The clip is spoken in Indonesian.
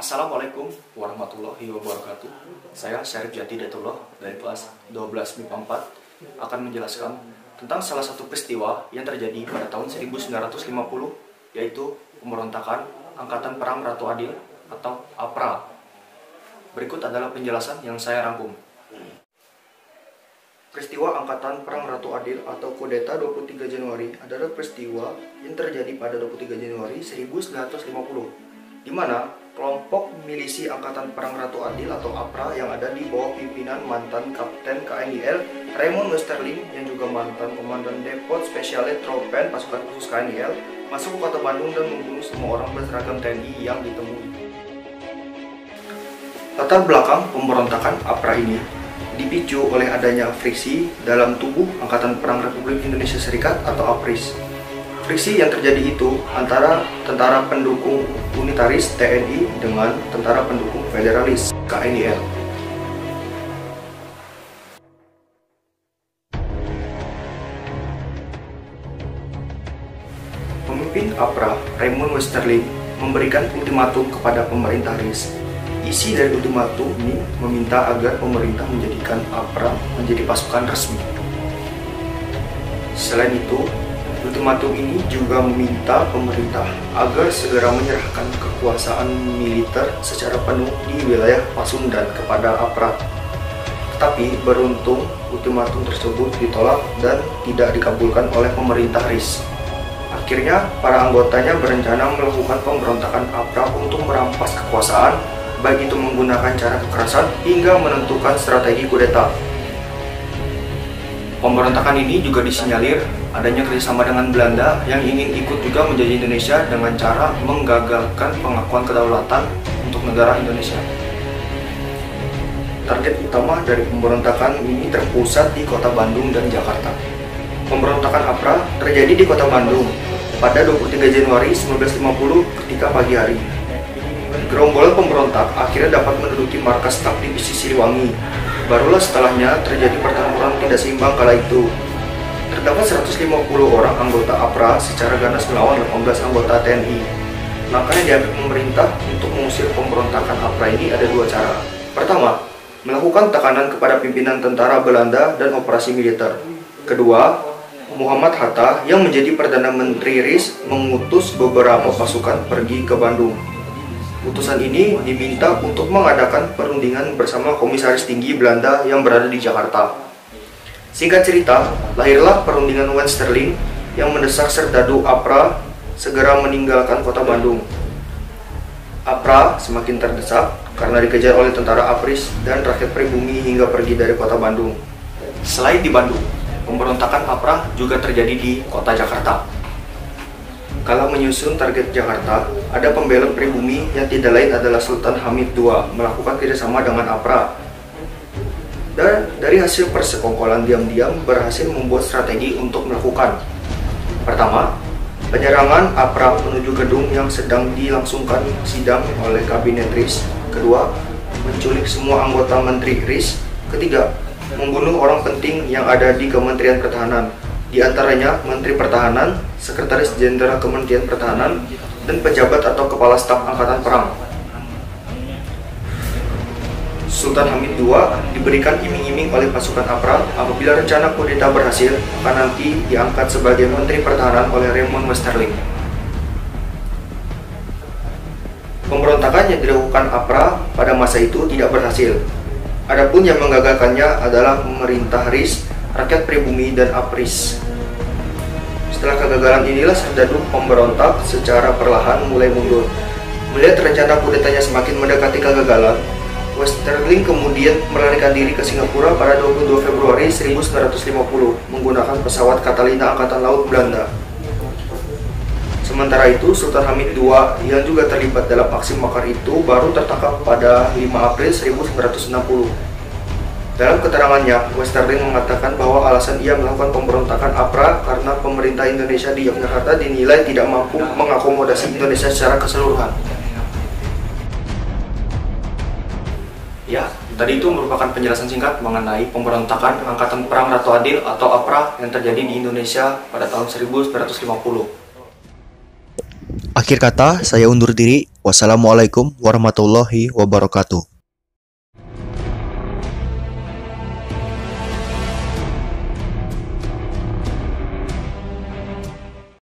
Assalamualaikum warahmatullahi wabarakatuh. Saya Syarif Jati Datullah dari kelas 12 MIPA 4 akan menjelaskan tentang salah satu peristiwa yang terjadi pada tahun 1950, yaitu pemberontakan Angkatan Perang Ratu Adil atau APRA. Berikut adalah penjelasan yang saya rangkum. Peristiwa Angkatan Perang Ratu Adil atau Kudeta 23 Januari adalah peristiwa yang terjadi pada 23 Januari 1950, di mana kelompok milisi Angkatan Perang Ratu Adil atau APRA yang ada di bawah pimpinan mantan Kapten KNIL Raymond Westerling yang juga mantan Komandan Depot Spesialet Tropen Pasukan Khusus KNIL masuk ke kota Bandung dan membunuh semua orang berseragam TNI yang ditemui. Latar belakang pemberontakan APRA ini dipicu oleh adanya friksi dalam tubuh Angkatan Perang Republik Indonesia Serikat atau APRIS. Friksi yang terjadi itu antara tentara pendukung unitaris TNI dengan tentara pendukung federalis KNIL. Pemimpin APRA, Raymond Westerling, memberikan ultimatum kepada pemerintah RIS. Isi dari ultimatum ini meminta agar pemerintah menjadikan APRA menjadi pasukan resmi. Selain itu, ultimatum ini juga meminta pemerintah agar segera menyerahkan kekuasaan militer secara penuh di wilayah Pasundan kepada APRA. Tetapi beruntung ultimatum tersebut ditolak dan tidak dikabulkan oleh pemerintah RIS. Akhirnya, para anggotanya berencana melakukan pemberontakan APRA untuk merampas kekuasaan, baik itu menggunakan cara kekerasan hingga menentukan strategi kudeta. Pemberontakan ini juga disinyalir adanya kerjasama dengan Belanda yang ingin ikut juga menjajah Indonesia dengan cara menggagalkan pengakuan kedaulatan untuk negara Indonesia. Target utama dari pemberontakan ini terpusat di kota Bandung dan Jakarta. Pemberontakan APRA terjadi di kota Bandung pada 23 Januari 1950 ketika pagi hari. Gerombolan pemberontak akhirnya dapat menduduki markas staf divisi Siliwangi. Barulah setelahnya terjadi pertempuran tidak seimbang kala itu. Terdapat 150 orang anggota APRA secara ganas melawan 18 anggota TNI. Langkah yang diambil pemerintah untuk mengusir pemberontakan APRA ini ada dua cara. Pertama, melakukan tekanan kepada pimpinan tentara Belanda dan operasi militer. Kedua, Muhammad Hatta yang menjadi Perdana Menteri RIS mengutus beberapa pasukan pergi ke Bandung. Utusan ini diminta untuk mengadakan perundingan bersama Komisaris Tinggi Belanda yang berada di Jakarta. Singkat cerita, lahirlah perundingan Westerling yang mendesak Serdadu APRA segera meninggalkan kota Bandung. APRA semakin terdesak karena dikejar oleh tentara APRIS dan rakyat pribumi hingga pergi dari kota Bandung. Selain di Bandung, pemberontakan APRA juga terjadi di kota Jakarta. Kala menyusun target Jakarta, ada pembela pribumi yang tidak lain adalah Sultan Hamid II melakukan kerjasama dengan APRA. Dan dari hasil persekongkolan diam-diam berhasil membuat strategi untuk melakukan. Pertama, penyerangan APRA menuju gedung yang sedang dilangsungkan sidang oleh kabinet RIS. Kedua, menculik semua anggota menteri RIS. Ketiga, membunuh orang penting yang ada di Kementerian Pertahanan, di antaranya Menteri Pertahanan, Sekretaris Jenderal Kementerian Pertahanan, dan pejabat atau kepala staf Angkatan Perang. Sultan Hamid II diberikan iming-iming oleh pasukan APRA apabila rencana kudeta berhasil akan nanti diangkat sebagai Menteri Pertahanan oleh Raymond Westerling. Pemberontakan yang dilakukan APRA pada masa itu tidak berhasil. Adapun yang menggagalkannya adalah pemerintah RIS, rakyat pribumi, dan APRIS. Setelah kegagalan inilah Serdadu pemberontak secara perlahan mulai mundur. Melihat rencana kudetanya semakin mendekati kegagalan, Westerling kemudian melarikan diri ke Singapura pada 22 Februari 1950 menggunakan pesawat Catalina Angkatan Laut Belanda. Sementara itu, Sultan Hamid II yang juga terlibat dalam aksi makar itu baru tertangkap pada 5 April 1960. Dalam keterangannya, Westerling mengatakan bahwa alasan ia melakukan pemberontakan APRA karena pemerintah Indonesia di Yogyakarta dinilai tidak mampu mengakomodasi Indonesia secara keseluruhan. Ya, tadi itu merupakan penjelasan singkat mengenai pemberontakan Angkatan Perang Ratu Adil atau APRA yang terjadi di Indonesia pada tahun 1950. Akhir kata, saya undur diri. Wassalamualaikum warahmatullahi wabarakatuh.